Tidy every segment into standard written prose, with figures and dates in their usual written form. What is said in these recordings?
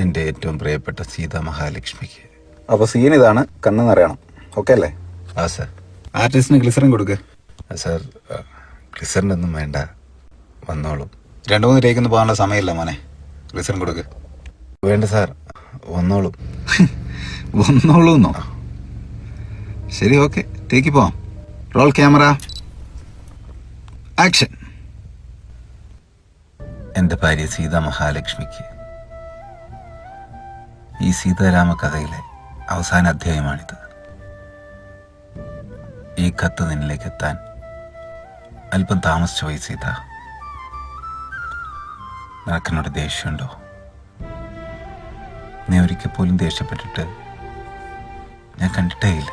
എൻ്റെ ഏറ്റവും പ്രിയപ്പെട്ട സീതാ മഹാലക്ഷ്മിക്ക്. അപ്പോൾ സീൻ ഇതാണ്, കണ്ണ് നിറയണം. ഓക്കെ അല്ലേ? ആ സാർ. ആർട്ടിസ്റ്റിന് ഗ്ലിസറിൻ കൊടുക്ക്. സാർ ഗ്ലിസറിനൊന്നും വേണ്ട, വന്നോളും. 2-3 ടേക്കൊന്നും പോകാനുള്ള സമയമില്ല മോനെ. ഗ്ലിസറിൻ കൊടുക്ക്. വേണ്ട സാർ, വന്നോളും. വന്നോളൂന്നോ? ശരി, ഓക്കെ, ടേക്ക് പോവാം. Roll camera, action. എൻ്റെ ഭാര്യ സീതാ മഹാലക്ഷ്മിക്ക്. ഈ സീതാരാമ കഥയിലെ അവസാന അധ്യായമാണിത്. ഈ കത്ത് നിന്നിലേക്ക് എത്താൻ അല്പം താമസിച്ചു പോയി സീത. നിനക്കെന്നോട് ദേഷ്യമുണ്ടോ? നീ ഒരിക്കൽ പോലും ദേഷ്യപ്പെട്ടിട്ട് ഞാൻ കണ്ടിട്ടേ ഇല്ല.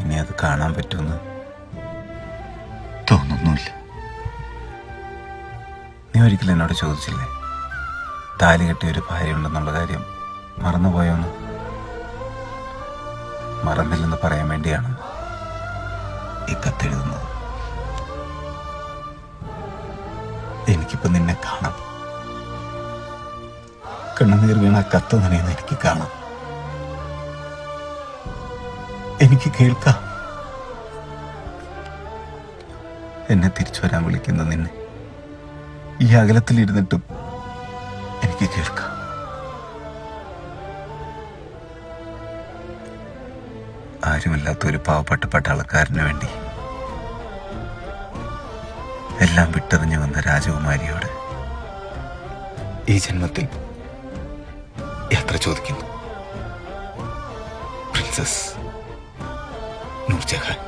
ഇനി അത് കാണാൻ പറ്റുമെന്ന് തോന്നുന്നില്ല. നീ ഒരിക്കലും എന്നോട് ചോദിച്ചില്ലേ താലി കെട്ടിയ ഒരു ഭാര്യ ഉണ്ടെന്നുള്ള കാര്യം മറന്നുപോയോന്ന്? മറന്നില്ലെന്ന് പറയാൻ വേണ്ടിയാണ് ഈ കത്തെഴുതുന്നത്. എനിക്കിപ്പോ നിന്നെ കാണാം. കണ്ണുനീർ വീണ കത്ത് നനയുന്ന എനിക്ക് കാണാം, എനിക്ക് കേൾക്കാം. എന്നെ തിരിച്ചു വരാൻ വിളിക്കുന്ന നിന്നെ ഈ അകലത്തിലിരുന്നിട്ടും എനിക്ക് കേൾക്കാം. ആരുമില്ലാത്ത ഒരു പാവപ്പെട്ട പട്ടാളക്കാരന് വേണ്ടി എല്ലാം വിട്ടെറിഞ്ഞു വന്ന രാജകുമാരിയോട് ഈ ജന്മത്തിൽ യാത്ര ചോദിക്കുന്നു. പ്രിൻസസ് നൂർജഹാൻ.